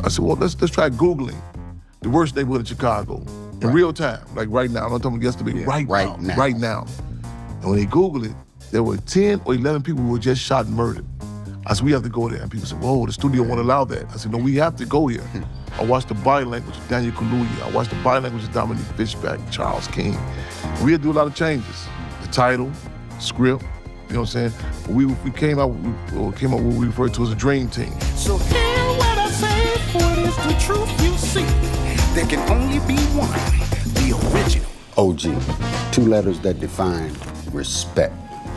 I said, well, let's try Googling the worst neighborhood in Chicago in real time, like right now. I'm not talking yesterday, right now. And when they Googled it, there were 10 or 11 people who were just shot and murdered. I said, we have to go there. And people said, whoa, the studio won't allow that. I said, no, we have to go here. I watched the body language of Daniel Kaluuya. I watched the body language of Dominique Fishback, Charles King. We had to do a lot of changes. The title, script, you know what I'm saying? We came out with what we referred to as a dream team. So hear what I say, for it is the truth you see. There can only be one, the original. OG, 2 letters that define respect.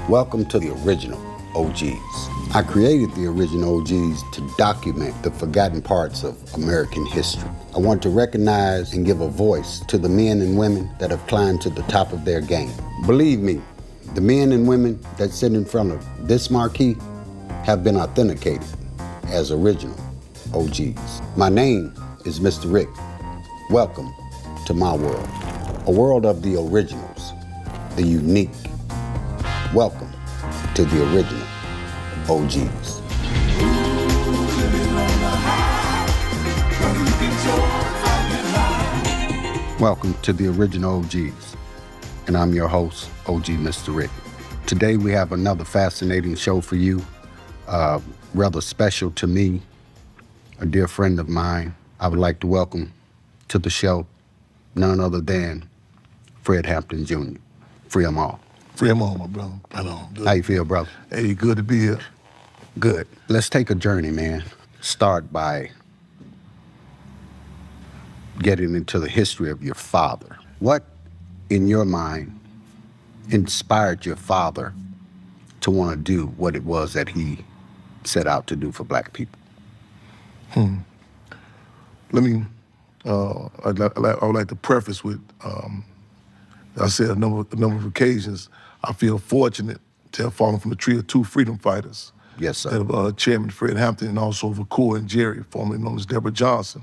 Welcome to the original OGs. I created the original OGs to document the forgotten parts of American history. I want to recognize and give a voice to the men and women that have climbed to the top of their game. Believe me, the men and women that sit in front of this marquee have been authenticated as original OGs. My name is Mr. Rick. Welcome to my world, a world of the originals, the unique. Welcome to the original OGs. Welcome to the original OGs, and I'm your host, OG Mr. Rick. Today we have another fascinating show for you, rather special to me, a dear friend of mine. I would like to welcome to the show none other than Fred Hampton Jr. Free 'em all. Free 'em all, my brother. Right on. Good. How you feel, brother? Hey, good to be here. Good. Let's take a journey, man. Start by getting into the history of your father. What, in your mind, inspired your father to want to do what it was that he set out to do for black people? Let me, I would like to preface with, I said a number of occasions, I feel fortunate to have fallen from the tree of 2 freedom fighters. Yes, sir. That of Chairman Fred Hampton and also Vacour and Jerry, formerly known as Deborah Johnson.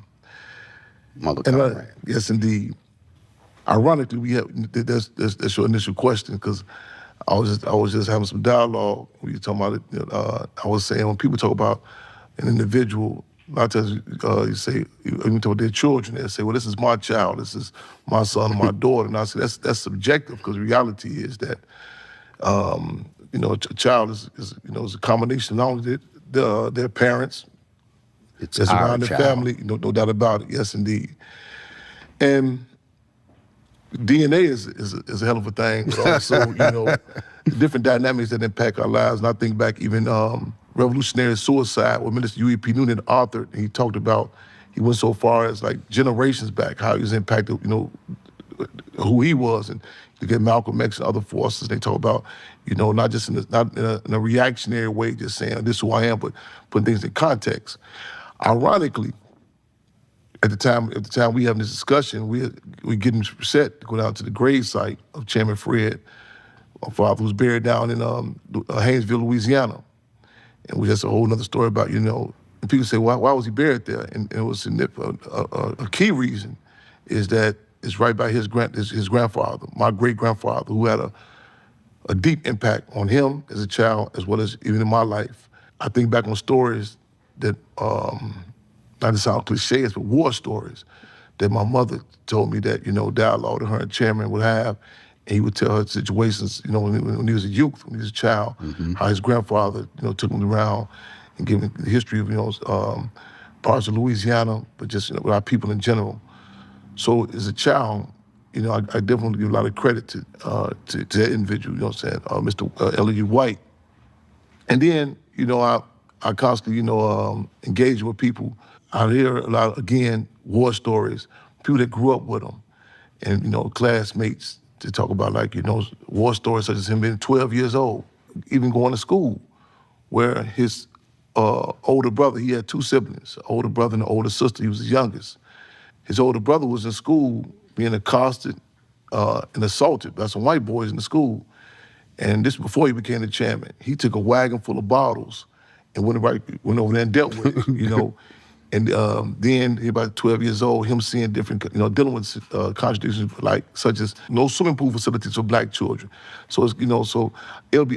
Mother And comrade. yes, indeed. Ironically, we have that's your initial question, because I was just having some dialogue when you talking about it. I was saying when people talk about an individual, a lot of times you say, when you talk about their children, they say, well, this is my child, this is my son or my daughter. And I say, that's subjective, because the reality is that, a child is a combination of not only their parents, It's that's our around their child. family, no doubt about it, yes, indeed. And DNA is a hell of a thing, but also, different dynamics that impact our lives. And I think back even Revolutionary Suicide, what Minister U.E.P. Noonan authored, and he talked about, he went so far as like generations back, how he was impacted, who he was. And you get Malcolm X and other forces, they talk about, not just in a reactionary way, just saying, this is who I am, but putting things in context. Ironically, at the time we having this discussion, we getting set to go down to the grave site of Chairman Fred. My father was buried down in Haynesville, Louisiana. And that's a whole other story about, and people say, why was he buried there? And it was a key reason is that it's right by his grandfather, my great-grandfather, who had a deep impact on him as a child, as well as even in my life. I think back on stories that, not to sound cliches, but war stories that my mother told me that, dialogue that her and Chairman would have. And he would tell her situations, when he was a youth, when he was a child, how his grandfather, took him around and gave him the history of, parts of Louisiana, but just, with our people in general. So as a child, I definitely give a lot of credit to that individual, Mr. L.E.U. White. And then, I constantly, engage with people. I hear a lot, again, war stories, people that grew up with them, and, classmates to talk about, war stories such as him being 12 years old, even going to school, where his older brother, he had 2 siblings, an older brother and an older sister, he was the youngest. His older brother was in school being accosted and assaulted by some white boys in the school. And this before he became the chairman. He took a wagon full of bottles and went over there and dealt with it, And then he about 12 years old, him seeing different, dealing with contradictions such as no swimming pool facilities for black children. So it's,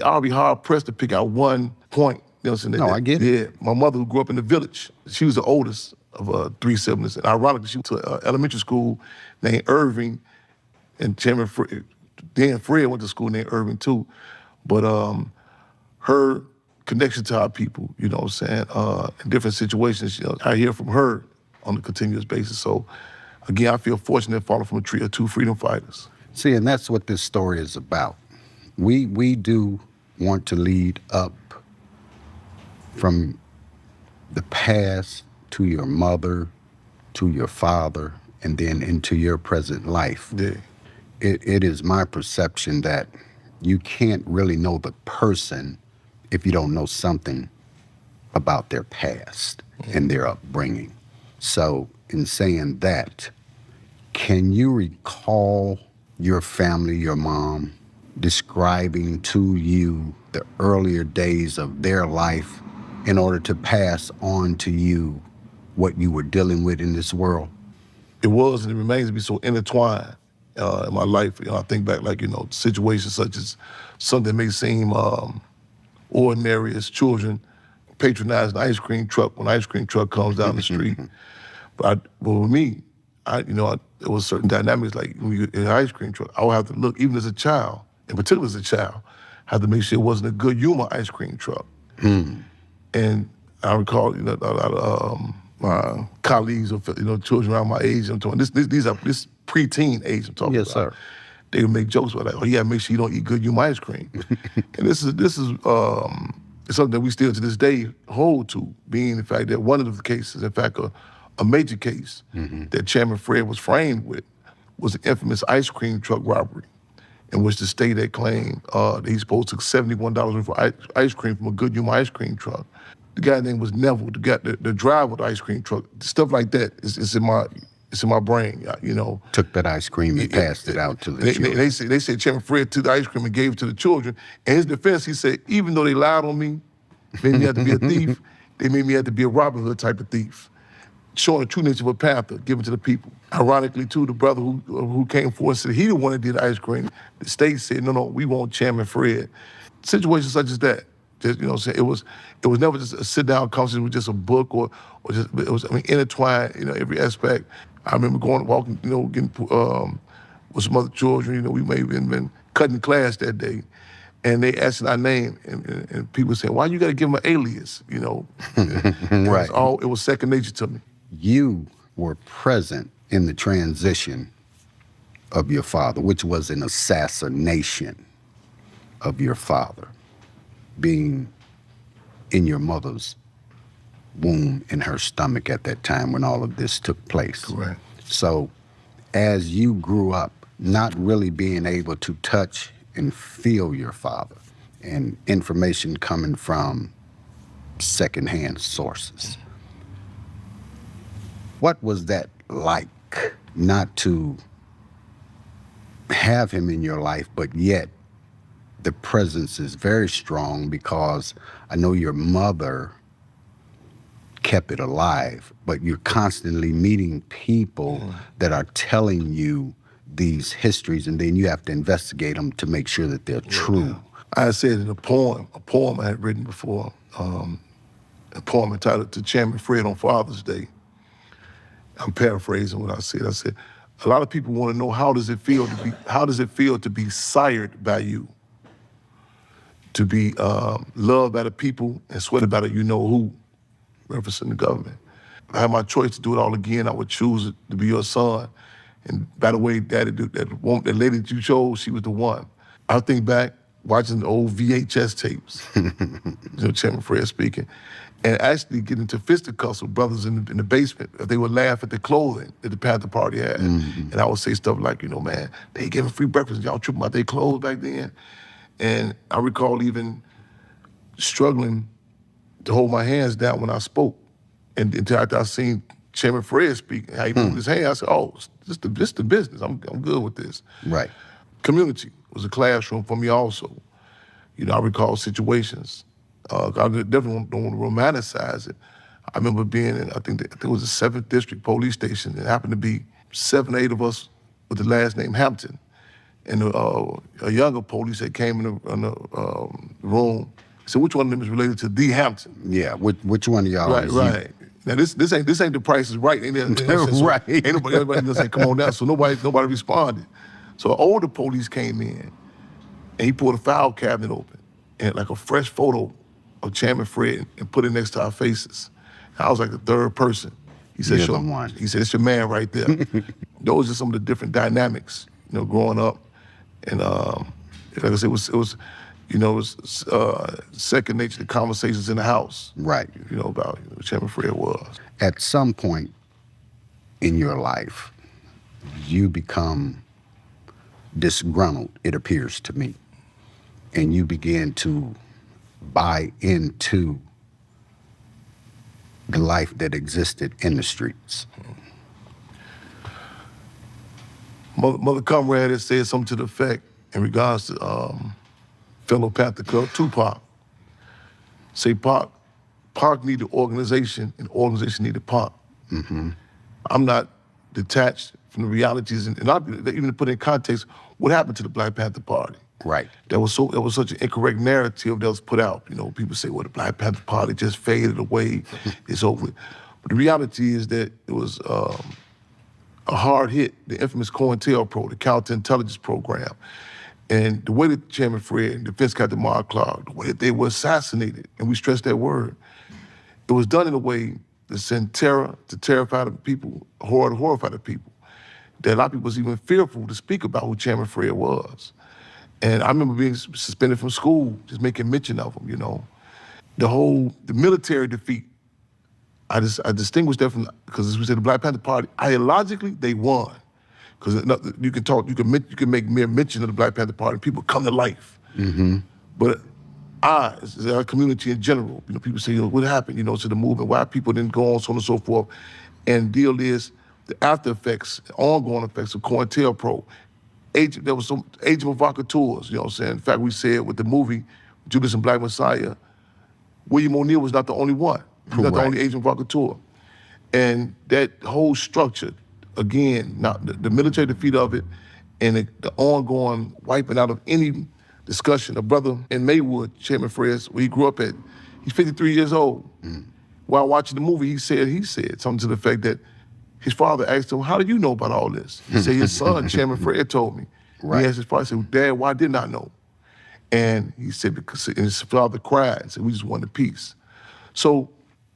I'll be hard pressed to pick out one point You know what I'm saying? No, I get it. Yeah, my mother who grew up in the village, she was the oldest of 3 siblings. And ironically, she went to elementary school named Irving, and Chairman Fred, then Fred went to school named Irving too. But her connection to our people, you know what I'm saying, in different situations, you know, I hear from her on a continuous basis. So again, I feel fortunate falling from a tree of 2 freedom fighters. See, and that's what this story is about. We do want to lead up from the past to your mother, to your father, and then into your present life. Yeah. It is my perception that you can't really know the person if you don't know something about their past and their upbringing. So in saying that, can you recall your family, your mom, describing to you the earlier days of their life in order to pass on to you what you were dealing with in this world? It was and it remains to be so intertwined in my life. You know, I think back, like, you know, situations such as something that may seem ordinary as children patronizing an ice cream truck when an ice cream truck comes down the street. But with me, there was certain dynamics, like when you're in an ice cream truck, I would have to look, even as a child, in particular as a child, I had to make sure it wasn't a good humor ice cream truck. And I recall, you know, a lot of my colleagues or, you know, children around my age, I'm talking, this preteen age I'm talking Yes, about. sir. They would make jokes about, like, oh, yeah, make sure you don't eat good humor ice cream. And this is it's something that we still to this day hold to, being the fact that one of the cases, in fact, a major case that Chairman Fred was framed with was the infamous ice cream truck robbery, in which the state had claimed that he supposed to took $71 worth of ice cream from a good humor ice cream truck. The guy's name was Neville, the driver of the ice cream truck. Stuff like that is in my brain, you know. Took that ice cream and passed it out to the children. They said Chairman Fred took the ice cream and gave it to the children. In his defense, he said, even though they lied on me, made me have to be a thief, they made me have to be a Robin Hood type of thief, showing the true nature of a Panther, giving to the people. Ironically, too, the brother who came forward said he the one that did the ice cream. The state said, no, we want Chairman Fred. Situations such as that, just, you know what I'm saying, it was never just a sit-down conversation with just a book or just, it was, intertwined, you know, every aspect. I remember walking, you know, getting with some other children, you know, we may have been cutting class that day, and they asking our name, and people saying, why you gotta give them an alias, you know? Right. It was second nature to me. You were present in the transition of your father, which was an assassination of your father, being in your mother's womb in her stomach at that time when all of this took place. Correct. So as you grew up, not really being able to touch and feel your father, and information coming from secondhand sources, what was that like, not to have him in your life, but yet the presence is very strong, because I know your mother kept it alive, but you're constantly meeting people that are telling you these histories, and then you have to investigate them to make sure that they're true. I had said in a poem I had written before, a poem entitled To Chairman Fred on Father's Day. I'm paraphrasing what I said. I said, a lot of people want to know, how does it feel to be sired by you? To be loved by the people and sweated by the you-know-who, referencing the government. If I had my choice to do it all again, I would choose to be your son. And by the way, Daddy, that lady that you chose, she was the one. I think back, watching the old VHS tapes, you know, Chairman Fred speaking, and actually getting into fisticuffs with brothers in the basement. They would laugh at the clothing that the Panther Party had. And I would say stuff like, you know, man, they giving free breakfast, y'all tripping about their clothes back then. And I recall even struggling to hold my hands down when I spoke. And until after I seen Chairman Fred speak, how he moved his hand, I said, oh, this the business. I'm good with this. Right. Community was a classroom for me also. You know, I recall situations. I definitely don't want to romanticize it. I remember being in, I think it was the 7th District Police Station. It happened to be 7 or 8 of us with the last name Hampton. And a younger police that came in the room So which one of them is related to the Hampton? Yeah, which one of y'all Right, is right. Now this ain't The Price is Right. Ain't that, so Right. Ain't everybody gonna say, come on down. So nobody responded. So all the police came in, and he pulled a file cabinet open, and like a fresh photo of Chairman Fred, and put it next to our faces. And I was like the third person. He said, You're "Sure." the one. He said, "It's your man right there." Those are some of the different dynamics, growing up, and like I said, it was second nature to conversations in the house. Right. About who Chairman Fred was. At some point in your life, you become disgruntled, it appears to me, and you begin to buy into the life that existed in the streets. Mother Comrade has said something to the effect in regards to fellow Panther Club, Tupac. Say Pac needed organization, and organization needed Pac. Mm-hmm. I'm not detached from the realities, and even to put in context, what happened to the Black Panther Party? Right. That was such an incorrect narrative that was put out. People say, well, the Black Panther Party just faded away, it's over. But the reality is that it was a hard hit, the infamous COINTELPRO, the counterintelligence program. And the way that Chairman Fred and Defense Captain Mark Clark, the way that they were assassinated, and we stress that word, it was done in a way that sent terror to terrify the people, horror to horrify the people. That a lot of people was even fearful to speak about who Chairman Fred was. And I remember being suspended from school, just making mention of him, The military defeat, I distinguish that from, because as we said, the Black Panther Party, ideologically, they won. Because you can make mere mention of the Black Panther Party, people come to life. Mm-hmm. But as our community in general, people say, what happened, to the movement, why people didn't go on, so on and so forth. And the deal is, the after effects, ongoing effects of COINTELPRO, there was some agent provocateurs, In fact, we said with the movie, Judas and Black Messiah, William O'Neill was not the only one. He was not the only agent provocateur. And that whole structure, again, now the military defeat of it, and the ongoing wiping out of any discussion. A brother in Maywood, Chairman Fred, where he grew up at, he's 53 years old. While watching the movie, he said something to the effect that his father asked him, how do you know about all this? He said, his son, Chairman Fred, told me. He asked his father, he said, Dad, why didn't I know? And he said, because his father cried and said, we just wanted peace. So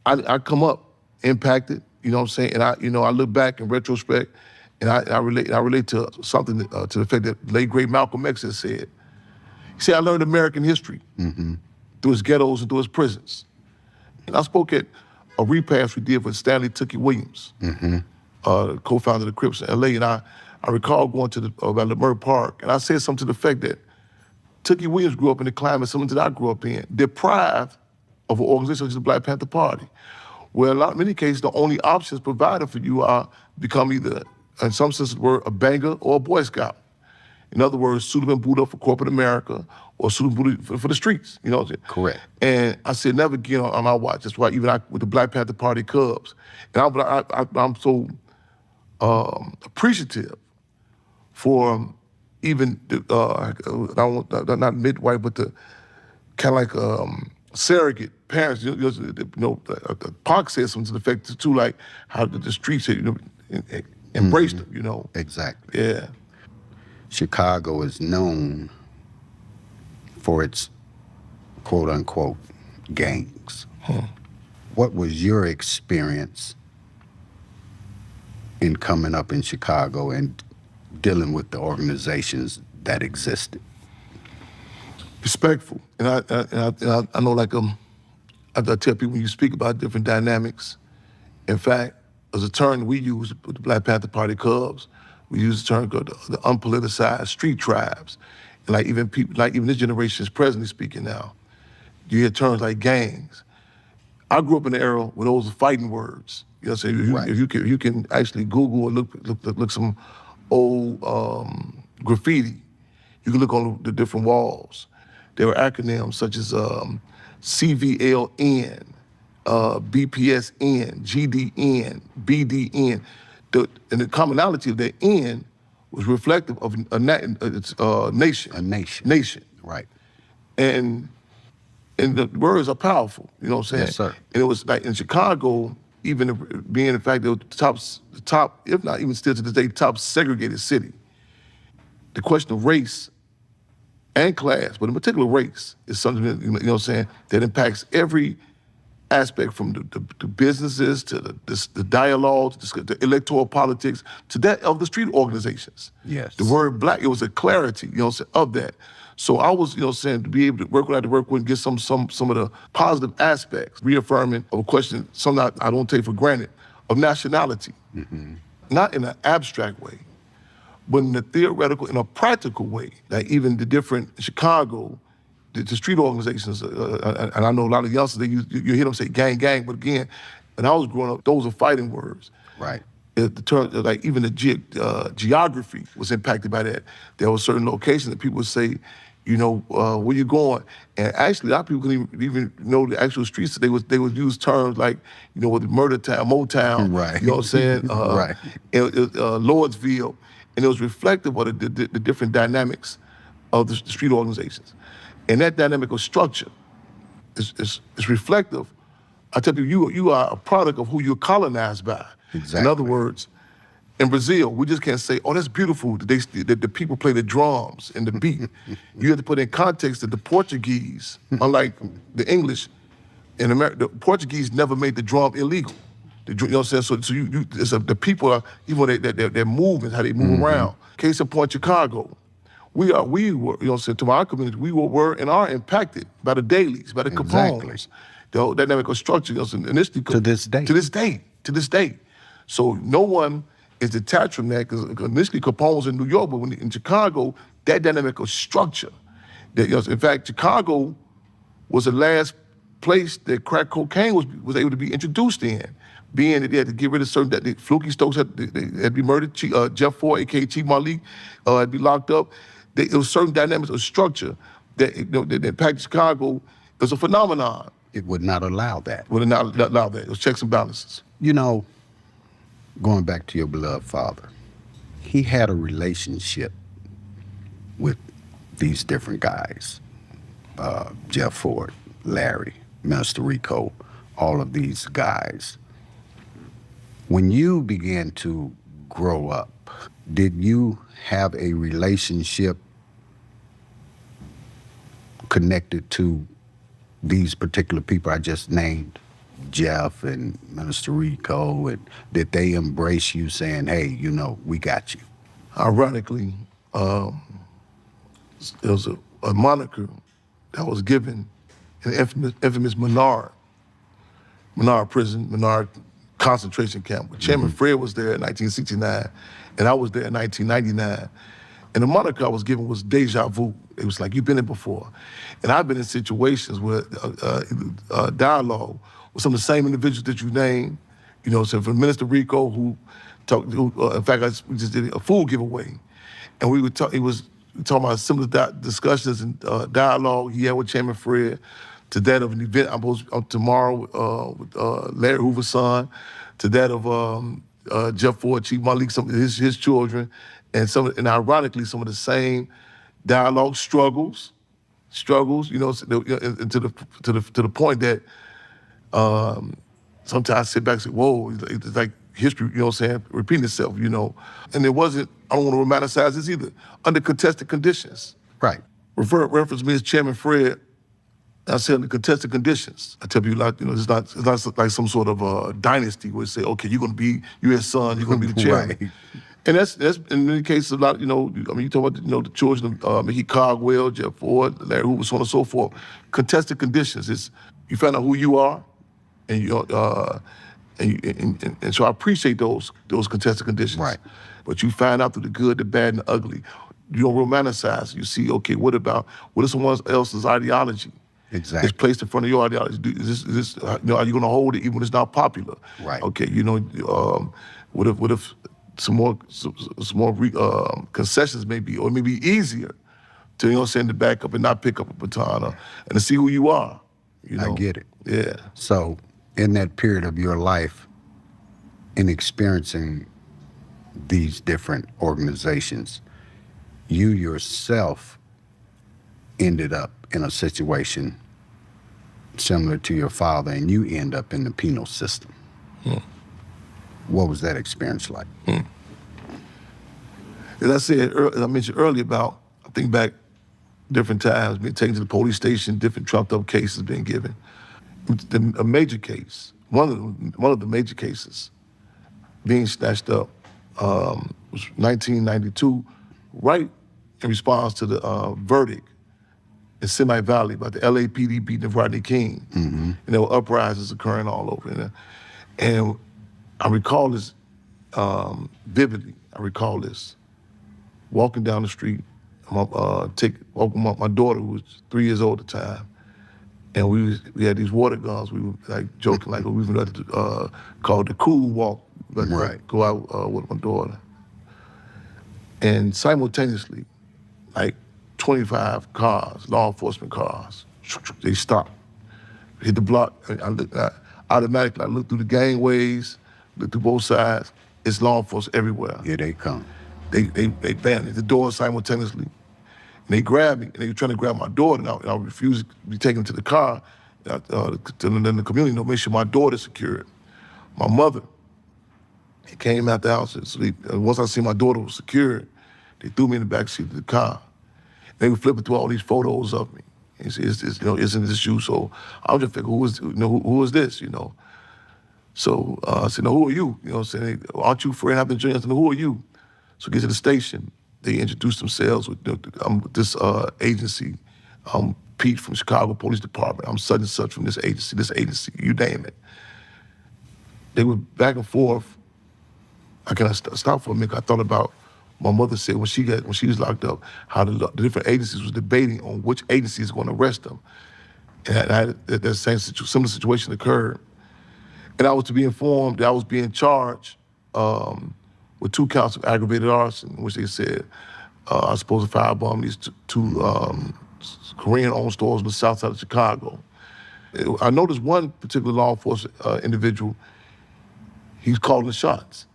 I come up impacted, And I look back in retrospect, and I relate to something to the fact that late great Malcolm X has said. He said, I learned American history through his ghettos and through his prisons. And I spoke at a repast we did with Stanley Tookie Williams, co-founder of the Crips in LA, and I recall going to about Lemur Park, and I said something to the effect that Tookie Williams grew up in the climate something that I grew up in, deprived of an organization such as the Black Panther Party, where in many cases the only options provided for you are become either, in some sense of the word, a banger or a Boy Scout. In other words, suit and boot up for corporate America or suit and boot up for the streets, Correct. And I said, never again on our watch. That's why even with the Black Panther Party Cubs. And I'm so appreciative for even, not midwife, but the kind of like surrogate parents. Park said something to the effect too, like how the streets had, embraced them, Exactly. Yeah. Chicago is known for its quote unquote gangs. What was your experience in coming up in Chicago and dealing with the organizations that existed? Respectful, and I know, like I tell people when you speak about different dynamics. In fact, as a term we use with the Black Panther Party Cubs, we use the term called the unpoliticized street tribes, and like even people, like even this generation is presently speaking now. You hear terms like gangs. I grew up in an era where those were fighting words. So if you can actually Google or look some old graffiti, you can look on the different walls. There were acronyms such as CVLN, BPSN, GDN, BDN. And the commonality of that N was reflective of a nation. A nation. Nation. Right. And And the words are powerful, you know what I'm saying? Yes, sir. And it was like in Chicago, even being the fact that it was the top, if not even still to this day, top segregated city. The question of race and class, but in particular race, is something that, you know what I'm saying, that impacts every aspect from the businesses to the dialogue, to the electoral politics, to that of the street organizations. Yes. The word black, it was a clarity, you know what I'm saying, of that. So I was, you know what I'm saying, to be able to work what I had to work with and get some of the positive aspects, reaffirming of a question, something I don't take for granted, of nationality. Not in an abstract way, but in a theoretical, in a practical way. Like even the different Chicago, the street organizations, and I know a lot of youngsters, you hear them say gang, gang, but again, when I was growing up, those are fighting words. Right. The term, like even the geography was impacted by that. There were certain locations that people would say, you know, where you going? And actually, a lot of people couldn't even know the actual streets. They would use terms like, you know, with Murder Town, Motown, Right. you know what I'm saying? Right. Lordsville, and it was reflective of the different dynamics of the street organizations. And that dynamic of structure is reflective. I tell people, you are a product of who you're colonized by. Exactly. In other words, in Brazil, we just can't say, oh, that's beautiful that the people play the drums and the beat. You have to put in context that the Portuguese, unlike the English, in America, the Portuguese never made the drum illegal. You know what I'm saying? So the people are, even their movements, how they move around. Case in point, Chicago. We were, you know what I'm saying, to our community, we were and are impacted by the Dailies, by the Exactly. Capones, the dynamic of structure, you know what I'm saying, initially. To this day. To this day. So no one is detached from that, because initially Capone was in New York, but when in Chicago, that dynamic of structure. That, you know, in fact, Chicago was the last place that crack cocaine was able to be introduced in, being that they had to get rid of certain, that Fluky Stokes had to be murdered, Jeff Ford, a.k.a. Chief Malik, had to be locked up. There was certain dynamics of structure that, you know, that impacted Chicago. It was a phenomenon. It would not allow that. Would not allow that. It was checks and balances. You know, going back to your beloved father, he had a relationship with these different guys, Jeff Ford, Larry, Minister Rico, all of these guys. When you began to grow up, did you have a relationship connected to these particular people I just named, Jeff and Minister Rico, and did they embrace you saying, hey, you know, we got you? Ironically, there was a moniker that was given in the infamous Menard prison, Menard concentration camp. When Chairman Fred was there in 1969, and I was there in 1999. And the moniker I was given was deja vu. It was like, you've been there before. And I've been in situations where dialogue with some of the same individuals that you named, you know, so from Minister Rico, in fact, we just did a food giveaway. And we would talk, he was talking about similar discussions and dialogue he had with Chairman Fred, to that of an event I'm supposed to tomorrow with Larry Hoover's son, to that of Jeff Ford, Chief Malik, some of his children, and ironically, some of the same dialogue struggles, you know, and to the point that sometimes I sit back and say, whoa, it's like history, you know what I'm saying, repeating itself, you know. And it wasn't, I don't want to romanticize this either, under contested conditions. Right. Reference me as Chairman Fred. I said under contested conditions. I tell people, like, you know, it's not like some sort of dynasty where you say, okay, you're gonna be, you're his son, you're gonna be the chairman. Right. And that's in many cases a lot, you know, I mean, you talk about, you know, the children of Mickey Cogwell, Jeff Ford, Larry Hoover, so on and so forth. Contested conditions. It's, you find out who you are, and you and so I appreciate those contested conditions. Right. But you find out through the good, the bad, and the ugly. You don't romanticize. You see, okay, what is someone else's ideology? Exactly. It's placed in front of your ideology. Is this, you know, are you going to hold it even when it's not popular? Right. Okay, you know, what if some more concessions maybe, or maybe easier to, you know, send it back up and not pick up a baton, and to see who you are. You know? I get it. Yeah. So, in that period of your life, in experiencing these different organizations, you yourself ended up in a situation similar to your father, and you end up in the penal system. What was that experience like? As I said, as I mentioned earlier about, I think back different times, being taken to the police station, different trumped up cases being given. A major case, one of the major cases being snatched up was 1992, right in response to the verdict in Semi Valley about the LAPD beating of Rodney King. And there were uprisings occurring all over. And I recall this vividly. I recall this. Walking down the street, walking my daughter, who was 3 years old at the time, and we had these water guns. We were like joking, like we were called the cool walk, Right. go out with my daughter. And simultaneously, like 25 cars, law enforcement cars, they stopped, hit the block. Automatically, I looked through the gangways, looked through both sides. It's law enforcement everywhere. Here they come. They banged at the door simultaneously. And they grabbed me, and they were trying to grab my daughter, and I refused to be taken to the car, to the community, to make sure my daughter's secured. My mother, he came out the house, and once I seen my daughter was secured, they threw me in the backseat of the car. They were flipping through all these photos of me. And he said, isn't this you? So I was just thinking, who is this, So I said, no, who are you? I'm saying, aren't you Fred Hampton Jr.? I said, no, who are you? So we get to the station, they introduced themselves with this agency. Pete from Chicago Police Department. I'm such and such from this agency, you name it. They were back and forth. I kind of stopped for a minute. I thought about my mother said when she was locked up, how the different agencies was debating on which agency is going to arrest them. And that same similar situation occurred. And I was to be informed that I was being charged with 2 counts of aggravated arson, in which they said I was supposed to firebomb these two Korean-owned stores on the south side of Chicago. I noticed one particular law enforcement individual, he's calling the shots.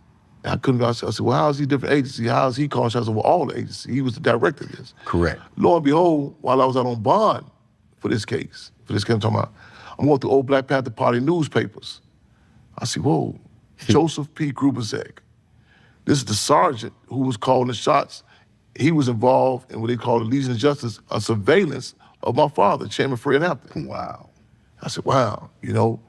And I couldn't, I said, well, how is he different agency? How is he calling shots over all the agencies? He was the director of this. Correct. Lo and behold, while I was out on bond for this case I'm talking about, I'm going through old Black Panther Party newspapers. I see, whoa, Joseph P. Grubezek. This is the sergeant who was calling the shots. He was involved in what they call the Legion of Justice, a surveillance of my father, Chairman Fred Hampton. Wow. I said, wow, you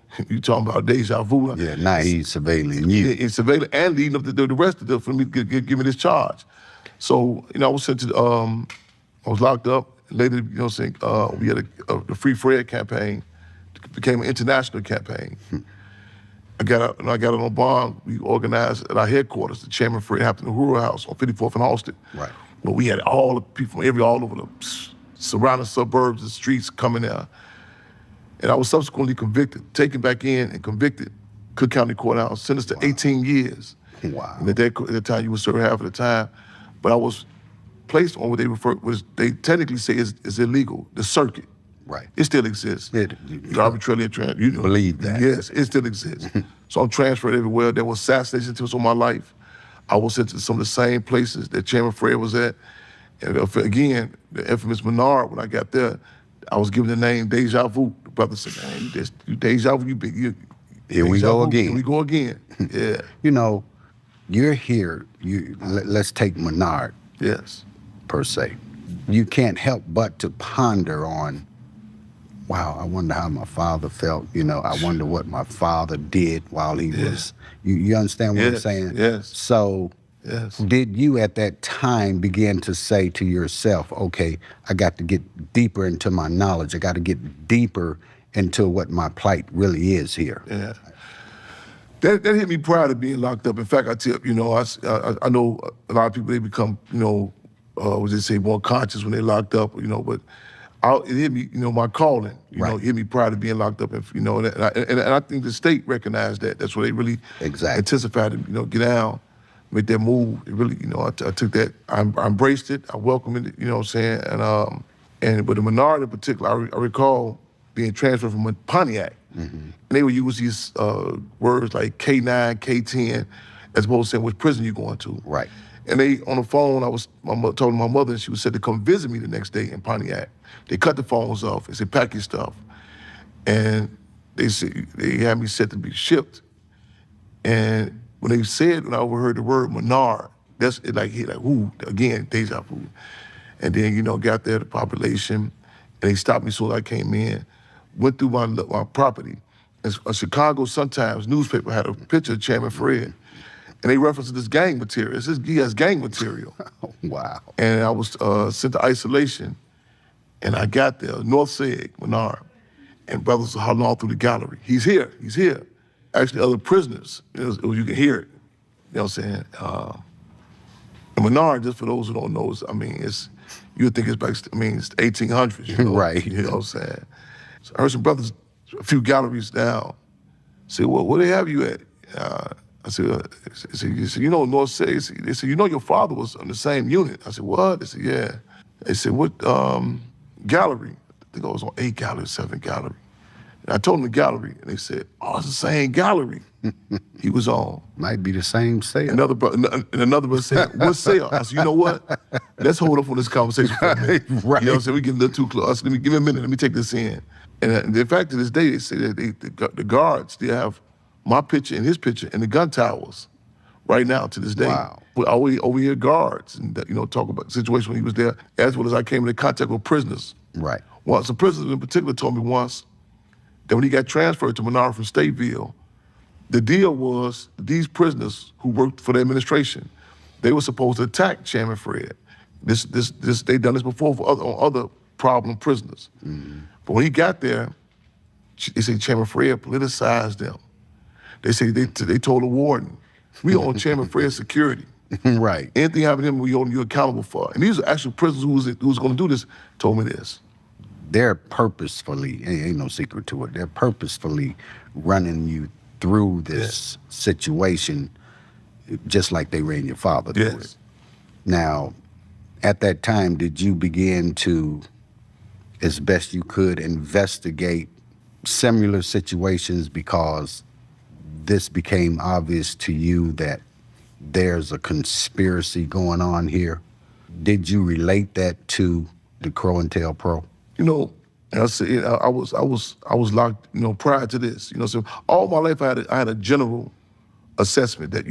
talking about deja vu. Yeah, now he's surveilling you. He's surveilling and leading up to the rest of them for me to give me this charge. So, I was sent to, I was locked up. Later, we had the Free Fred campaign. It became an international campaign. I got out on bond. We organized at our headquarters, the Chairman Fred Hampton House on 54th and Halsted. Right. But we had all the people from all over the surrounding suburbs and streets coming there. And I was subsequently convicted, taken back in and convicted, Cook County Courthouse, sentenced to 18 years. Wow. And at that time, you would serve half of the time. But I was placed on what they technically say is illegal, the circuit. Right. It still exists. Arbitrarily believe that. Yes, it still exists. So I'm transferred everywhere. There were assassination attempts on my life. I was sent to some of the same places that Chairman Fred was at. And again, the infamous Menard, when I got there, I was given the name Deja Vu. The brother said, man, you Deja Vu, Here we go again. Here we go again. Yeah. You're here. Let's take Menard. Yes. Per se. You can't help but to ponder on, wow, I wonder how my father felt. I wonder what my father did while he was. You understand what I'm saying? Yes. So, did you at that time begin to say to yourself, okay, I got to get deeper into my knowledge. I got to get deeper into what my plight really is here? Yeah. That hit me prior to being locked up. In fact, I know a lot of people, they become, what they say, more conscious when they're locked up, but it hit me, my calling, Right. hit me prior to being locked up. And I think the state recognized that. That's what they really anticipated, get down, make that move. It really, I took that, I embraced it, I welcomed it, what I'm saying? But the Menard in particular, I recall being transferred from Pontiac. And they would use these words like K9, K10, as opposed to saying which prison you going to. Right. And they, on the phone, I told my mother, and she said to come visit me the next day in Pontiac. They cut the phones off and said, pack your stuff. And they had me set to be shipped. And when when I overheard the word Menard, that's it, like, ooh, again, deja vu. And then, got there, the population, and they stopped me as soon as I came in, went through my property. And a Chicago Sun-Times newspaper had a picture of Chairman Fred, and they referenced this gang material. He has gang material. Oh, wow. And I was sent to isolation, and I got there, North Seg, Menard, and brothers were hollering all through the gallery. He's here, he's here. Actually, other prisoners, you can hear it. You know what I'm saying? And Menard, just for those who don't know, you would think it's back, it's the 1800s, Right. You know what I'm saying? So I heard some brothers, a few galleries down, say, well, where they have you at? I said, North Seg? They said, your father was on the same unit. I said, what? They said, yeah. They said, what gallery? I think I was on 8 gallery, 7 gallery. And I told them the gallery, and they said, oh, it's the same gallery he was on. Might be the same sale. Another brother said, what sale? I said, you know what? Let's hold up on this conversation for a minute. Right. You know what I'm saying? We get a little too close. I said, give me a minute. Let me take this in. And in fact, to this day, they say that the guards still have my picture and his picture in the gun towers right now to this day. Wow. We always overhear guards and talk about the situation when he was there, as well as I came into contact with prisoners. Right. Well, some prisoners in particular told me once that when he got transferred to Menard from Stateville, the deal was these prisoners who worked for the administration, they were supposed to attack Chairman Fred. They done this before for other problem prisoners. Mm-hmm. But when he got there, they say Chairman Fred politicized them. They say they told the warden, we own Chairman Fred's security. Right. Anything happened to him, we hold you accountable for. And these are actual prisoners who was going to do this, told me this. They're purposefully, ain't no secret to it, they're purposefully running you through this situation just like they ran your father through it. Now, at that time, did you begin to, as best you could, investigate similar situations because this became obvious to you that there's a conspiracy going on here? Did you relate that to the Crow and Tail Pro? I said, I was locked, prior to this. So all my life I had a general assessment that,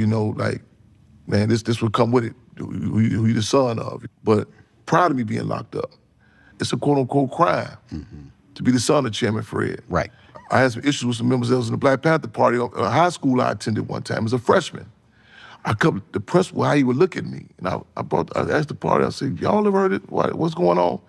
man, this would come with it, who you the son of. But prior to me being locked up, it's a quote unquote crime to be the son of Chairman Fred. Right. I had some issues with some members that was in the Black Panther Party a high school I attended one time as a freshman. I come the press with how he would look at me. And I asked the party, I said, y'all ever heard it? What's going on?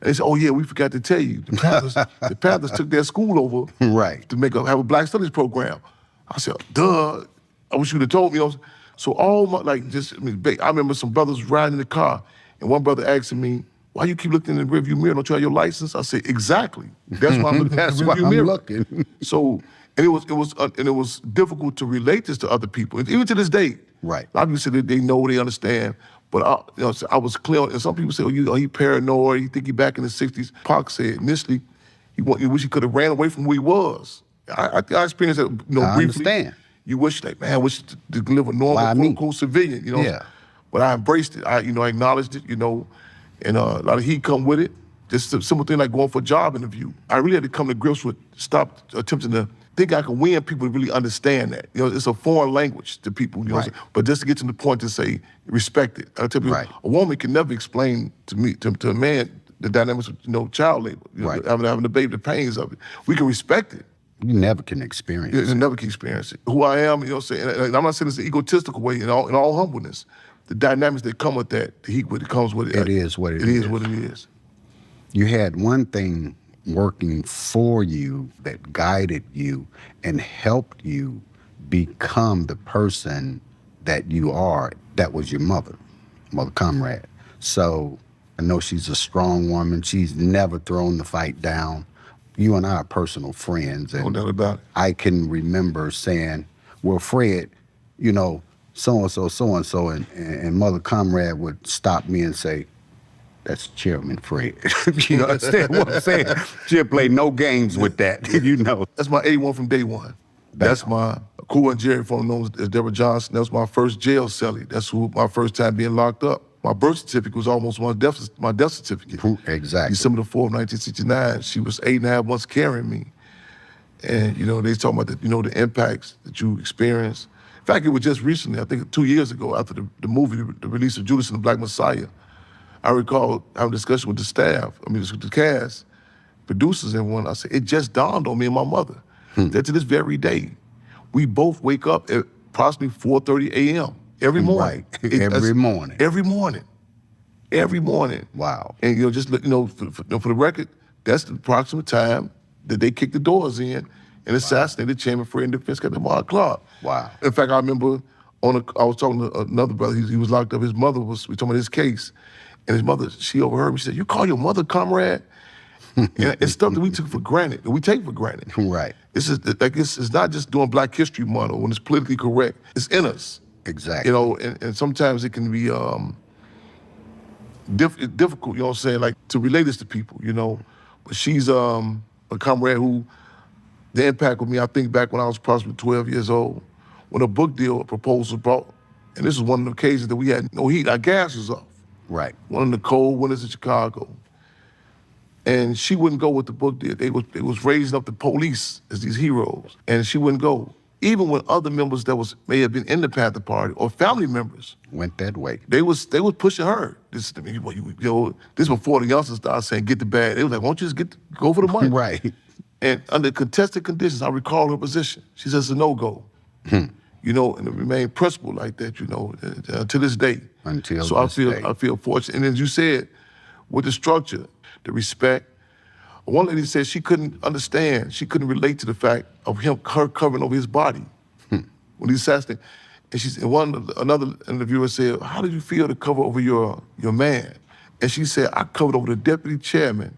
And they said, oh yeah, we forgot to tell you. The Panthers took their school over right. to have a Black Studies program. I said, duh, I wish you'd have told me. So all my, I remember some brothers riding in the car, and one brother asking me, why you keep looking in the rearview mirror? Don't you have your license? I said, exactly. That's why I'm looking in the rearview mirror. Looking. So, and it was difficult to relate this to other people, even to this day. Right. A lot of people say that they know, they understand, but I was clear. And some people say, he paranoid. He think he back in the '60s. Pac said initially, he wish he could have ran away from who he was. I experienced that, briefly. I understand. You wish, man, I wish to live a normal, quote-unquote civilian, Yeah. But I embraced it. I acknowledged it, and a lot of heat come with it. Just a simple thing like going for a job interview. I really had to come to grips with, stop attempting to think I can win people to really understand that. It's a foreign language to people, Right. But just to get to the point to say, respect it. I tell people, Right. a woman can never explain to a man the dynamics of child labor, Right. having a baby, the pains of it. We can respect it. You never can experience You it. never can experience it. Who I am, and I'm not saying it's an egotistical way, in all humbleness. The dynamics that come with that, the heat that comes with it. It is what it is. It is what it is. You had one thing working for you that guided you and helped you become the person that you are. That was your mother, Mother Comrade. So I know she's a strong woman. She's never thrown the fight down. You and I are personal friends. And No doubt about it. I can remember saying, well, Fred, so-and-so, so-and-so, and Mother Comrade would stop me and say, that's Chairman Fred. You understand what I'm saying? She'll play no games with that, That's my A1 from day one. That's my Cool and Jerry, formerly known as Deborah Johnson. That was my first jail cellie. That's my first time being locked up. My birth certificate was almost my death certificate. Exactly. December the 4th, 1969. She was 8.5 months carrying me. And, they talking about the impacts that you experience. In fact, it was just recently, I think 2 years ago, after the movie, the release of Judas and the Black Messiah, I recall having a discussion with the staff, with the cast, producers and everyone. I said, it just dawned on me and my mother that to this very day, we both wake up at approximately 4:30 a.m. every morning. Right. Every morning. Every morning. Every morning. Wow. And just for the record, that's the approximate time that they kicked the doors in and assassinated Chairman Fred and Defense Captain Mark Clark. Wow. In fact, I remember I was talking to another brother. He was locked up. His mother we talking about his case, and his mother, she overheard me. She said, "You call your mother comrade?" And it's stuff that we took for granted, that we take for granted. Right. This is it's not just doing Black History Month or when it's politically correct. It's in us. Exactly. And sometimes it can be difficult, what I'm saying, like to relate this to people, But she's a comrade who, the impact with me, I think back when I was approximately 12 years old, when a book deal, a proposal was brought, and this was one of the occasions that we had no heat, our gas was off. Right. One of the cold winters in Chicago. And she wouldn't go with the book deal. They was raising up the police as these heroes, and she wouldn't go. Even when other members that may have been in the Panther Party or family members went that way. They was pushing her. This is before the youngsters started saying, "Get the bag." They was like, "Why don't you just go for the money?" Right. And under contested conditions, I recall her position. She says it's a no-go. And it remained principled like that, to this day. Until so this day. I feel fortunate. And as you said, with the structure, the respect. One lady said she couldn't understand, she couldn't relate to the fact of her covering over his body when he assassinated. And another interviewer said, "How did you feel to cover over your man?" And she said, "I covered over the deputy chairman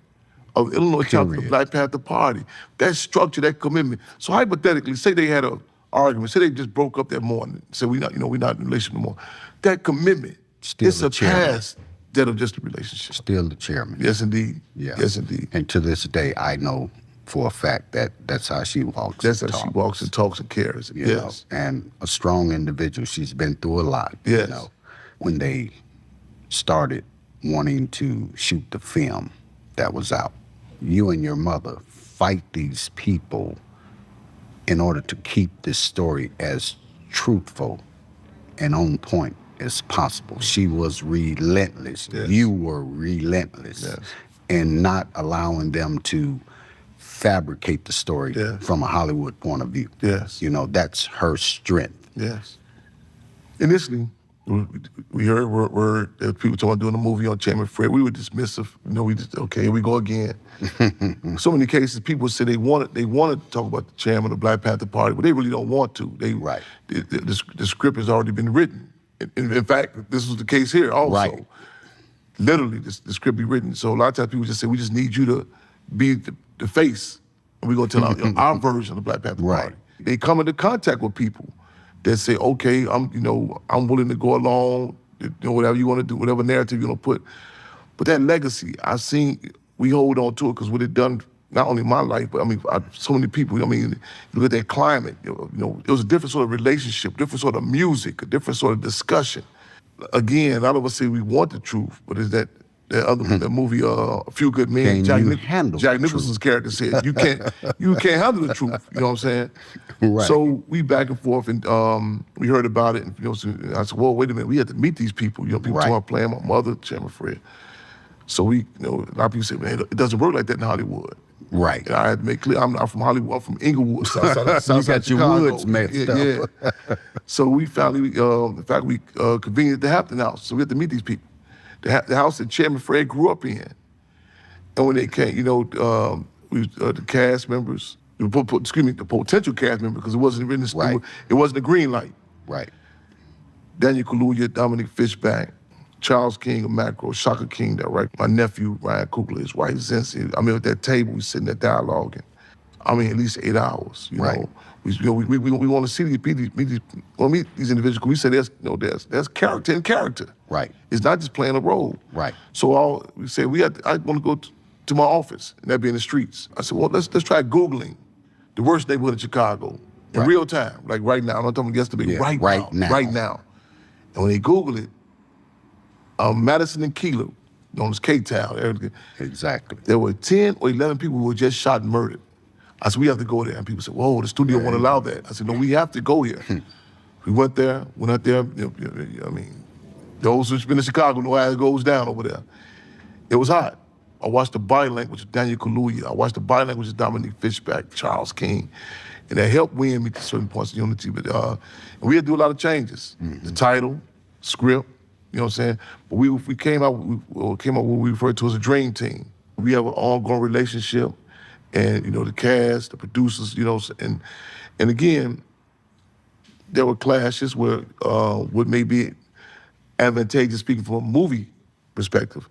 of Illinois chapter of the Black Panther Party." That structure, that commitment. So hypothetically, say they had an argument, say they just broke up that morning, say we're not in a relationship anymore. That commitment, Still it's the chairman. past that of just a relationship. Still the chairman. Yes, indeed. Yeah. Yes, indeed. And to this day, I know for a fact that that's how she walks. That's how she walks and talks and cares. You know, and a strong individual. She's been through a lot. Yes. When they started wanting to shoot the film that was out, you and your mother fight these people in order to keep this story as truthful and on point as possible. She was relentless. Yes. You were relentless in not allowing them to fabricate the story from a Hollywood point of view. Yes. That's her strength. Yes. Initially, we heard word that people talking about doing a movie on Chairman Fred. We were dismissive. We just, okay, here we go again. So many cases, people say they wanted to talk about the chairman of the Black Panther Party, but they really don't want to. Right. The script has already been written. In fact, this was the case here also. Right. Literally, the script be written. So a lot of times people just say, we just need you to be the face, and we're going to tell our version of the Black Panther Party. They come into contact with people that say, okay, I'm willing to go along, whatever you want to do, whatever narrative you want to put. But that legacy, we hold on to it because what it done, not only in my life, but so many people, look at that climate, it was a different sort of relationship, different sort of music, a different sort of discussion. Again, a lot of us say we want the truth, but is that the movie, A Few Good Men, Jack Nicholson's character said, you can't handle the truth, you know what I'm saying? Right. So we back and forth, and we heard about it, and I said, well, wait a minute, we had to meet these people, people talking about playing my mother, Chairman Fred. So a lot of people say, man, it doesn't work like that in Hollywood. Right. And I had to make clear, I'm not from Hollywood, I'm from Inglewood, Southside You got your Chicago. woods mixed up. Yeah. So we finally, in fact, we convened at the Hampton House, so we had to meet these people. The house that Chairman Fred grew up in. And when they came, the cast members, the potential cast members, because it wasn't written, it wasn't a green light. Right. Daniel Kaluuya, Dominic Fishback, Charles King of Macro, Shaka King, my nephew, Ryan Coogler, his wife, Zency. At that table, we sitting there dialoguing. At least 8 hours, you know. We want to see meet these individuals. We say there's character in character. Right. It's not just playing a role. Right. So we said I want to go to my office, and that'd be in the streets. I said, well, let's try Googling the worst neighborhood in Chicago in real time, like right now. I'm not talking yesterday, right now. And when they Google it, Madison and Keeler, known as K-Town. Exactly. There were 10 or 11 people who were just shot and murdered. I said, we have to go there. And people said, whoa, the studio won't allow that. I said, no, we have to go here. We went out there, I mean, those who've been in Chicago know how it goes down over there. It was hot. I watched the body language of Daniel Kaluuya. I watched the body language of Dominique Fishback, Charles King. And that helped win me to certain points of unity. But we had to do a lot of changes. The title, script, you know what I'm saying? But we came out with what we referred to as a dream team. We have an ongoing relationship, and the cast, the producers, and again, there were clashes where what may be advantageous speaking from a movie perspective,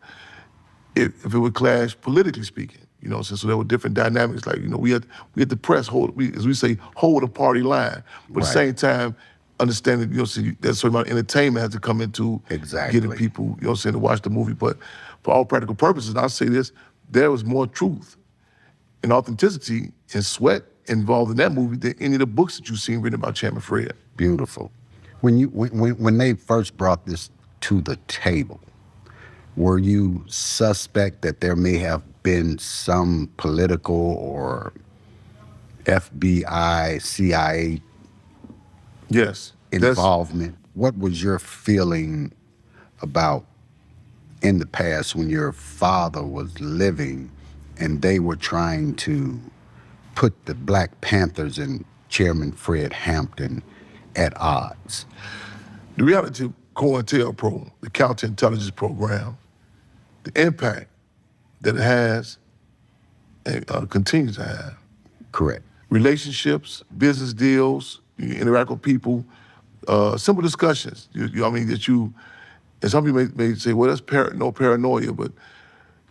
if it would clash politically speaking, so there were different dynamics. Like, we had the press as we say, hold a party line, but at the same time, understanding, that certain amount of entertainment has to come into getting people, to watch the movie. But for all practical purposes, and I'll say this, there was more truth and authenticity and sweat involved in that movie than any of the books that you've seen written about Chairman Fred. Beautiful. When they first brought this to the table, were you suspect that there may have been some political or FBI, CIA involvement? What was your feeling about in the past when your father was living and they were trying to put the Black Panthers and Chairman Fred Hampton at odds? The reality of COINTELPRO, the counterintelligence program, the impact that it has and continues to have. Correct. Relationships, business deals, you interact with people, simple discussions. And some people may say, well, that's no paranoia, but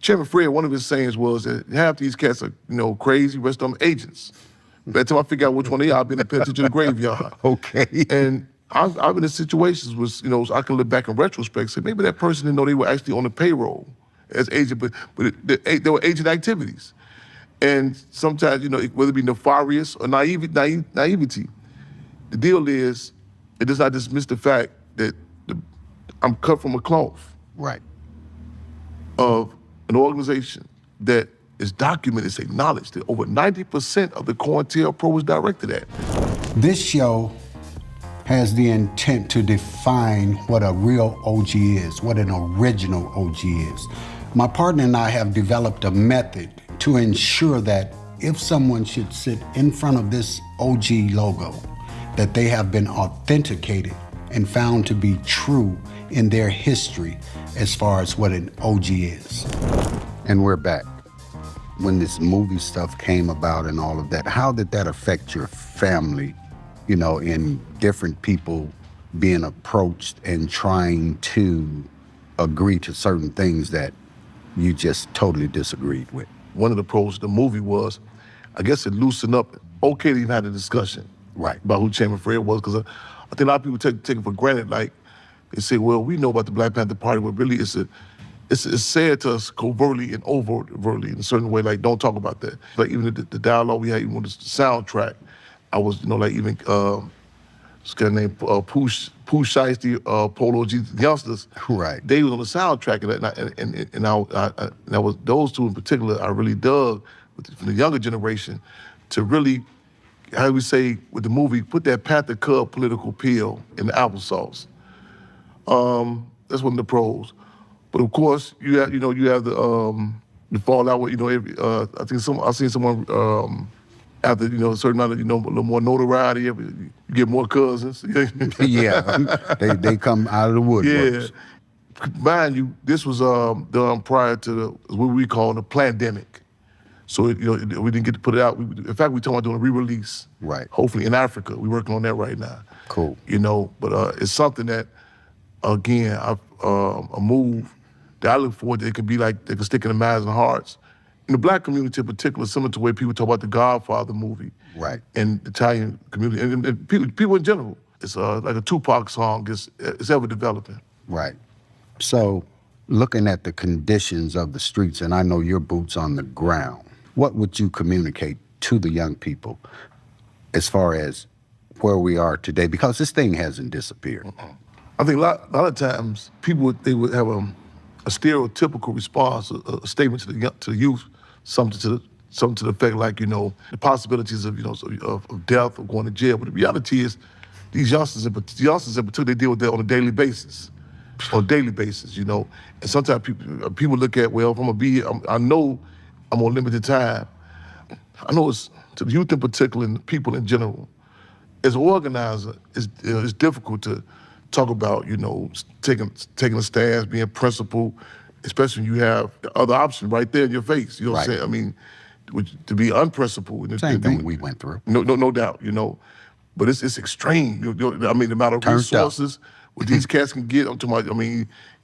Chairman Fred, one of his sayings was that half these cats are, crazy, rest of them agents. By the time I figure out which one they are, I've been paying attention to the graveyard. Okay. And I've been in situations where, I can look back in retrospect and say, maybe that person didn't know they were actually on the payroll as agent, but there were agent activities. And sometimes, whether it be nefarious or naivety, the deal is, it does not dismiss the fact that I'm cut from a cloth. Right. Of an organization that is documented, it's acknowledged that over 90% of the COINTELPRO was directed at. This show has the intent to define what a real OG is, what an original OG is. My partner and I have developed a method to ensure that if someone should sit in front of this OG logo, that they have been authenticated and found to be true in their history as far as what an OG is. And we're back. When this movie stuff came about and all of that, how did that affect your family, in different people being approached and trying to agree to certain things that you just totally disagreed with? One of the pros of the movie was, I guess it loosened up, okay to even have a discussion about who Chairman Fred was, because I think a lot of people take it for granted, like, they say, well, we know about the Black Panther Party, but really it's said to us covertly and overtly in a certain way, like, don't talk about that. Like, even the dialogue we had, even with the soundtrack, I was, even this guy named Pooh Shiesty, Polo G, youngsters. Right. They was on the soundtrack, and I was those two in particular. I really dug from the younger generation to really, how do we say with the movie, put that Panther Cub political peel in the applesauce. That's one of the pros. But of course, you have the fallout with I've seen someone. After, a certain amount of, a little more notoriety, you get more cousins. Yeah, they come out of the woodworks. Yeah. Mind you, this was done prior to what we call the pandemic. So, we didn't get to put it out. In fact, we're talking about doing a re-release. Right. Hopefully in Africa. We're working on that right now. Cool. But it's something that, again, a move that I look forward to. It could be like, they could stick in the minds and hearts. In the Black community in particular, similar to the way people talk about the Godfather movie. Right. And the Italian community, and people in general. It's like a Tupac song, it's ever developing. Right. So, looking at the conditions of the streets, and I know your boots on the ground, what would you communicate to the young people as far as where we are today? Because this thing hasn't disappeared. I think a lot of times, they would have a stereotypical response, a statement to the youth, something to something to the effect like, the possibilities of, of death or going to jail. But the reality is, these youngsters in particular, they deal with that on a daily basis. And sometimes people look at, well, if I'm gonna be here, I know I'm on limited time. I know it's, to the youth in particular and people in general, as an organizer, it's difficult to talk about, taking a stance, being principled, especially when you have the other option right there in your face. You know what I'm saying? I mean, to be unprincipled. Same thing we went through. No doubt, But it's extreme. I mean, the amount of resources what these cats can get.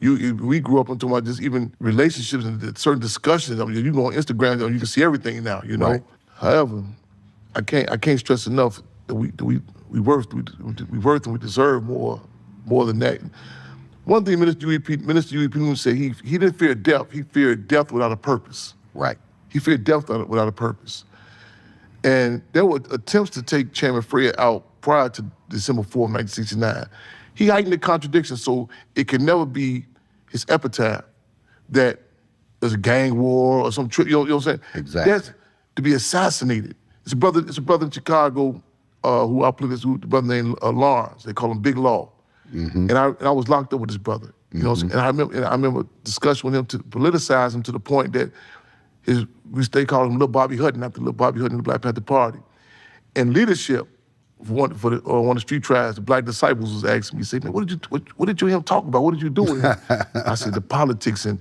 We grew up into just even relationships and certain discussions. I mean, you go on Instagram, you can see everything now. Right. However, I can't stress enough that we worth and we deserve more than that. One thing Minister Huey said, he didn't fear death. He feared death without a purpose. Right. He feared death without a purpose. And there were attempts to take Chairman Fred out prior to December 4th, 1969. He heightened the contradiction so it can never be his epitaph that there's a gang war or some trip, you know what I'm saying? Exactly. That's to be assassinated. It's a brother in Chicago who I played this, the brother named Lawrence. They call him Big Law. Mm-hmm. And I was locked up with this brother. You know what I'm saying? And I remember discussion with him to politicize him to the point that they called him Little Bobby Hutton after Little Bobby Hutton in the Black Panther Party. And leadership for one of the street trials, the Black disciples was asking me, say, man, what did you and him talk about? What did you do with him? I said, the politics. And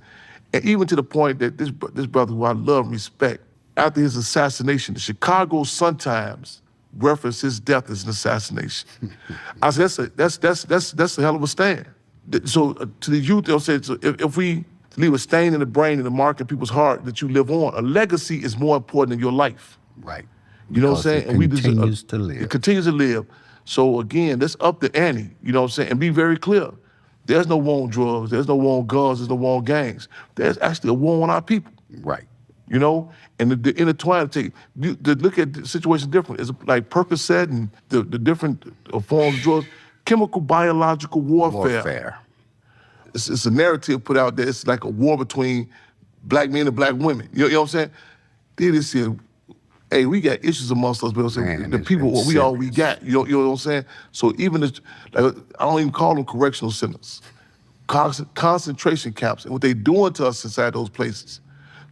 even to the point that this brother who I love and respect, after his assassination, the Chicago Sun-Times referenced his death as an assassination. I said, that's a hell of a stand. So to the youth, they'll say, so if we leave a stain in the brain and the mark in people's heart that you live on, a legacy is more important than your life. Right. You know what I'm saying? It continues to live. It continues to live. So again, let's up the ante, you know what I'm saying? And be very clear. There's no war on drugs, there's no war on guns, there's no war on gangs. There's actually a war on our people. Right. And the intertwine, to look at the situation different. It's like Percocet and the different forms of drugs, chemical, biological warfare. It's a narrative put out there. It's like a war between black men and black women. You know what I'm saying? They just said, hey, we got issues amongst us, but the people, we all we got. You know what I'm saying? So even I don't even call them correctional centers, concentration camps, and what they doing to us inside those places.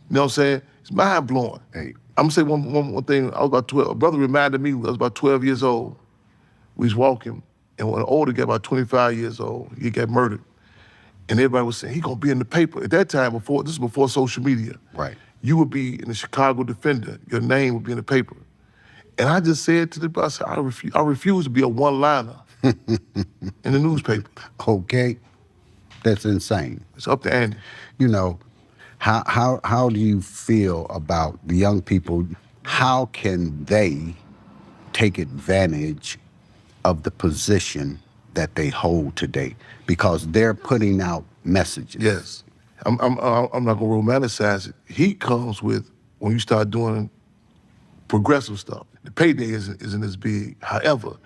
You know what I'm saying? It's mind blowing. Hey. I'm gonna say one thing. I was about 12. A brother reminded me. I was about 12 years old. We was walking, and when an older guy, about 25 years old, he got murdered. And everybody was saying, he gonna be in the paper. At that time, this is before social media. Right. You would be in the Chicago Defender. Your name would be in the paper. And I just said to the brother, I said, I refuse to be a one-liner in the newspaper. Okay. That's insane. It's up to Andy. How do you feel about the young people? How can they take advantage of the position that they hold today? Because they're putting out messages. Yes. I'm not gonna romanticize it. Heat comes with when you start doing progressive stuff. The payday isn't as big. However,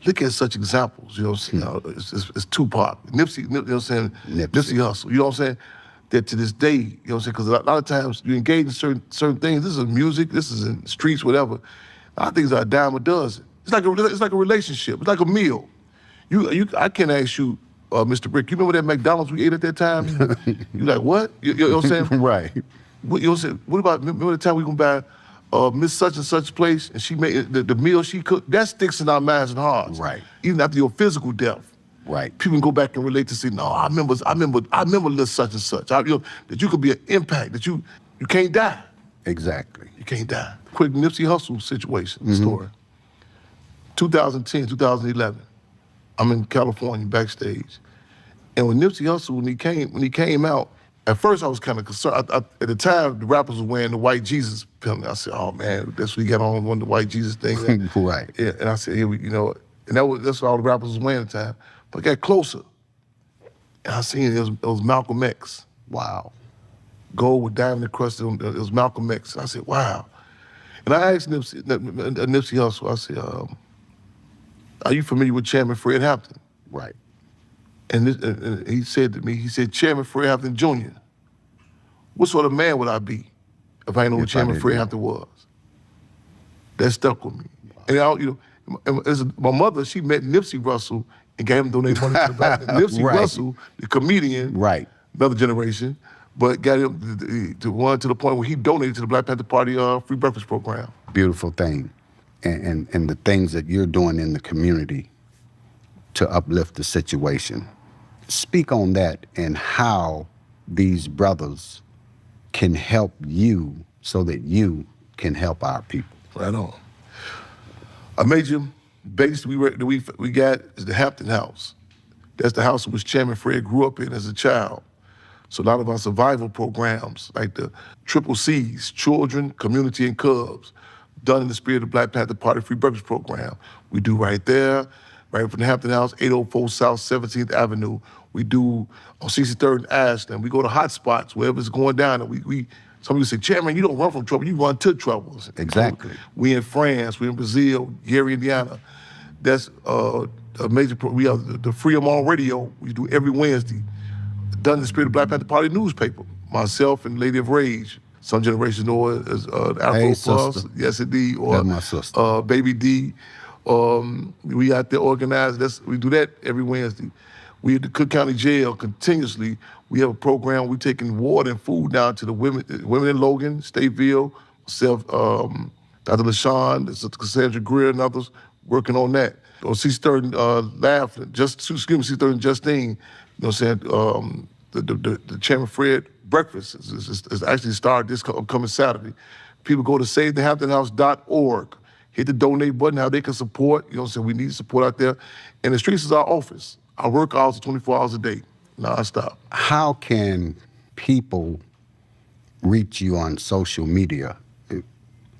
look at such examples. You know what I'm saying? It's Tupac, Nipsey. You know what I'm saying? Nipsey Hussle. You know what I'm saying? That to this day, you know what I'm saying? Because a lot of times you engage in certain things. This is music. This is in streets, whatever. A lot of things are a dime a dozen. It's like a relationship. It's like a meal. I can't ask you, Mr. Brick, you remember that McDonald's we ate at that time? You like, what? You know what I'm saying? Right. You know what I'm saying? What about, remember the time we gonna buy Miss Such and Such place and she made the meal she cooked? That sticks in our minds and hearts. Right. Even after your physical death. Right. People can go back and relate to say, no, I remember little such and such. That you could be an impact, that you can't die. Exactly. You can't die. Quick Nipsey Hussle situation, story. 2010, 2011. I'm in California backstage. And when Nipsey Hussle, when he came out, at first I was kind of concerned. At the time, the rappers were wearing the white Jesus penalty. I said, oh man, that's what he got on one of the white Jesus things. Right. Yeah, and I said, here we, and that's what all the rappers was wearing at the time. But I got closer, and I seen it was Malcolm X. Wow. Gold with diamond encrusted, it was Malcolm X. I said, wow. And I asked Nipsey Hussle, I said, are you familiar with Chairman Fred Hampton? Right. And he said to me, Chairman Fred Hampton Jr., what sort of man would I be? if I didn't know who If I Chairman didn't Fred know. Hampton was. That stuck with me. And my mother, she met Nipsey Russell and gave him donate money to the Black. Nipsey Right. Russell, the comedian, Right. another generation, but got him to the point where he donated to the Black Panther Party free breakfast program. Beautiful thing. And the things that you're doing in the community to uplift the situation. Speak on that and how these brothers can help you so that you can help our people. Right on. A major base we got is the Hampton House. That's the house in which Chairman Fred grew up in as a child. So a lot of our survival programs, like the Triple C's, Children, Community, and Cubs, done in the spirit of the Black Panther Party Free Breakfast Program. We do right there, right from the Hampton House, 804 South 17th Avenue. We do on 63rd and Ashland. We go to hot spots, wherever it's going down. And some people say, Chairman, you don't run from trouble, you run to troubles. Exactly. We in France, we in Brazil, Gary, Indiana. That's a major, we have the Freedom on Radio, we do every Wednesday. Done in the spirit of Black Panther Party newspaper. Myself and Lady of Rage. Some generations know it as Afro Hey, Plus, sister. yes indeed, or That's my sister. Baby D. We out there organized, we do that every Wednesday. We at the Cook County Jail continuously. We have a program, we taking water and food down to the women in Logan, Stateville, myself, Dr. LaShawn, Cassandra Greer and others working on that. On 63rd Laughlin, 63rd and Justine, you know what I'm saying, the Chairman Fred breakfast is actually started this upcoming Saturday. People go to SaveTheHamptonHouse.org, hit the donate button, how they can support, you know what I'm saying, we need support out there. And the streets is our office. Our work hours are 24 hours a day, nonstop. How can people reach you on social media,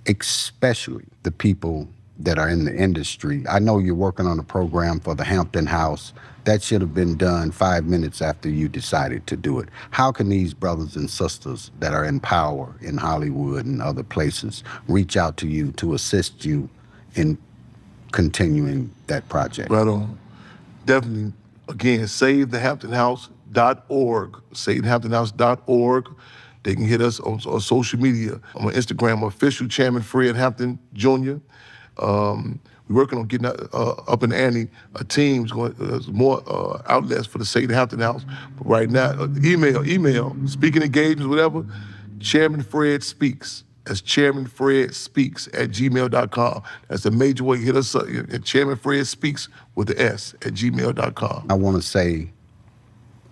especially the people that are in the industry? I know you're working on a program for the Hampton House. That should have been done 5 minutes after you decided to do it. How can these brothers and sisters that are in power in Hollywood and other places reach out to you to assist you in continuing that project? Right on. Definitely, again, SaveTheHamptonHouse.org, SaveTheHamptonHouse.org. They can hit us on social media. I'm on Instagram, official Chairman Fred Hampton Jr. We're working on getting up and ante teams, going more outlets for the Save the Hampton House. But right now, email, speaking engagements, whatever, Chairman Fred Speaks. That's Chairman Fred Speaks at gmail.com. That's a major way. Hit us up at Chairman Fred Speaks with the S at gmail.com. I want to say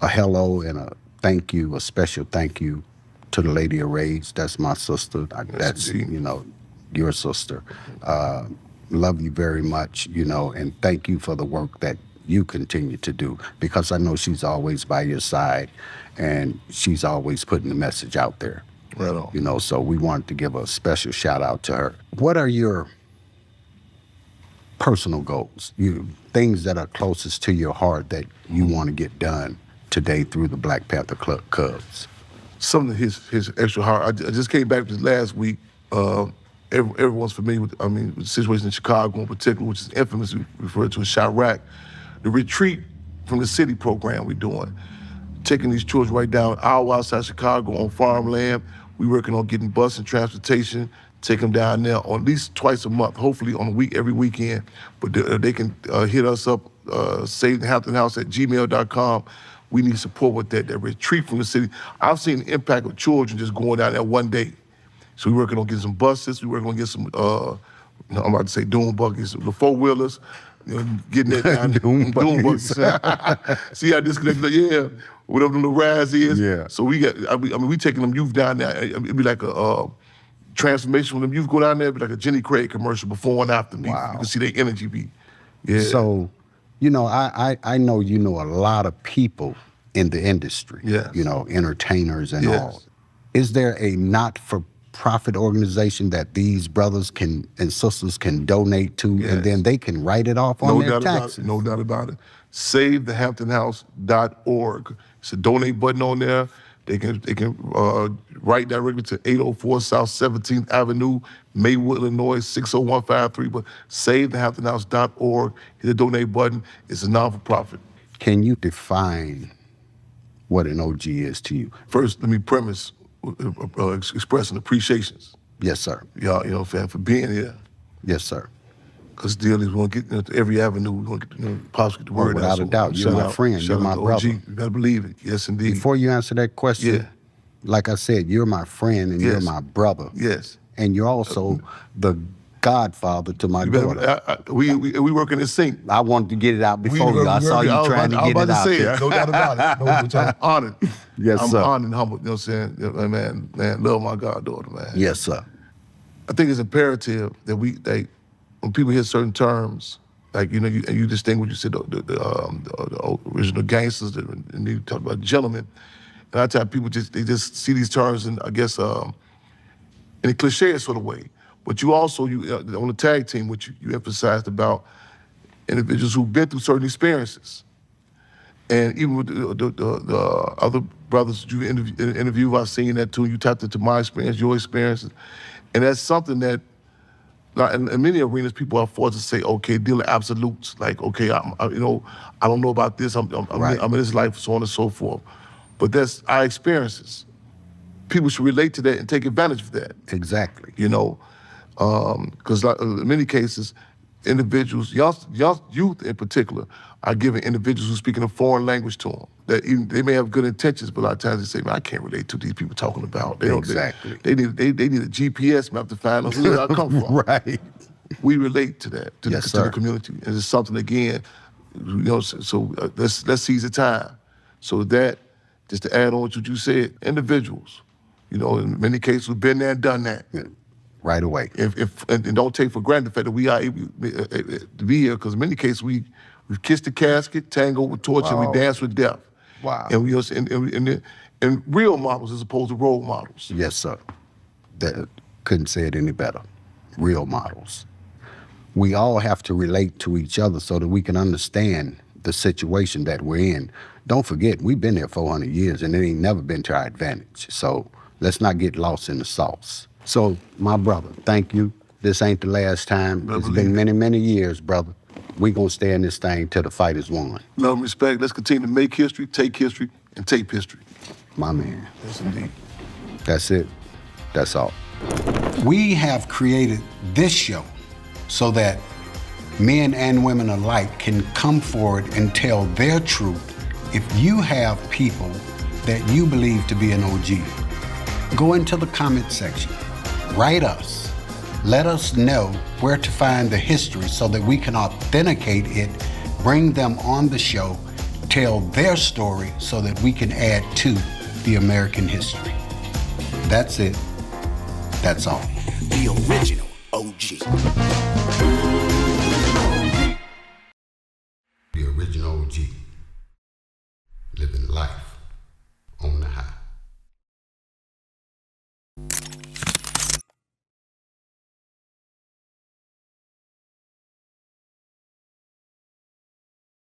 a hello and a thank you, a special thank you to the Lady of Rage. That's my sister. That's, indeed. you know, your sister. Love you very much, you know, and thank you for the work that you continue to do, because I know she's always by your side and she's always putting the message out there. Right on. You know, so we wanted to give a special shout out to her. What are your personal goals? Things that are closest to your heart that you want to get done today through the Black Panther Cubs? Something that his extra heart. I just came back this last week. Everyone's familiar with, with the situation in Chicago in particular, which is infamously referred to as Chirac. The retreat from the city program we're doing, taking these children right down hour outside Chicago on farmland. We're working on getting bus and transportation, take them down there on at least twice a month, hopefully on a week, every weekend. But they can hit us up, SaveTheHamptonHouse at gmail.com. We need support with that retreat from the city. I've seen the impact of children just going down there one day. So we're working on getting some buses. We're working on getting some, I'm about to say dune buggies, the four-wheelers, you know, getting that down. Dune buggies. See how disconnected, yeah, whatever the little rides is. Yeah. So we taking them youth down there. It'd be like a transformation when them youth go down there, it'd be like a Jenny Craig commercial before and after. Wow. You can see their energy be, yeah. So, you know, I know you know a lot of people in the industry, Yes. you know, entertainers and Yes. all. Is there a not-for-profit organization that these brothers and sisters can donate to, Yes. and then they can write it off on their taxes? No doubt about it. SaveTheHamptonHouse.org. It's a donate button on there. They can write directly to 804 South 17th Avenue, Maywood, Illinois, 60153. But SaveTheHamptonHouse.org. Hit the donate button. It's a non-for-profit. Can you define what an OG is to you? First, let me premise expressing appreciations. Yes, sir. Y'all, for being here. Yes, sir. Because deal is we're gonna get to every avenue. We're gonna get, possibly get the word without out. a doubt, you're my friend. You're my brother. You gotta believe it. Yes, indeed. Before you answer that question, Yeah. like I said, you're my friend and you're Yes. my brother. Yes. And you're also the godfather to my daughter. We work in sync. I wanted to get it out before you. I saw you trying to get it out there. No doubt about it. No, I'm honored. Yes, I'm sir. honored and humbled. You know what I'm saying? Man, love my goddaughter, man. Yes, sir. I think it's imperative that when people hear certain terms, like you distinguish, you said the original gangsters, and you talk about gentlemen. And I tell people they just see these terms in, I guess, in a cliche sort of way. But you also, on the tag team, which you emphasized about individuals who've been through certain experiences. And even with the other brothers that you interview, I've seen that too. You tapped into my experience, your experiences. And that's something that, in many arenas, people are forced to say, okay, deal in absolutes. Like, okay, I don't know about this. I'm in this life, so on and so forth. But that's our experiences. People should relate to that and take advantage of that. Exactly. Because in many cases, individuals, young youth in particular, are giving individuals who speak in a foreign language to them. That they may have good intentions, but a lot of times they say, man, I can't relate to what these people talking about. Exactly. They need a GPS map to find out where I come from. Right. We relate to that, to Yes, the sir. community. And it's something, again, so let's seize the time. So that, just to add on to what you said, individuals, in many cases, we've been there and done that. Right away. And don't take for granted the fact that we are able to be here, because in many cases we've kissed the casket, tangled with torture, and we dance with death. Wow. And real models as opposed to role models. Yes, sir. That couldn't say it any better. Real models. We all have to relate to each other so that we can understand the situation that we're in. Don't forget, we've been here 400 years and it ain't never been to our advantage. So let's not get lost in the sauce. So, my brother, thank you. This ain't the last time. It's been many, many years, brother. We gonna stay in this thing till the fight is won. Love and respect. Let's continue to make history, take history, and tape history. My man. Yes, indeed. That's it. That's all. We have created this show so that men and women alike can come forward and tell their truth. If you have people that you believe to be an OG, go into the comment section. Write us. Let us know where to find the history so that we can authenticate it, bring them on the show, tell their story so that we can add to the American history. That's it. That's all. The original OG. The original OG. Living life.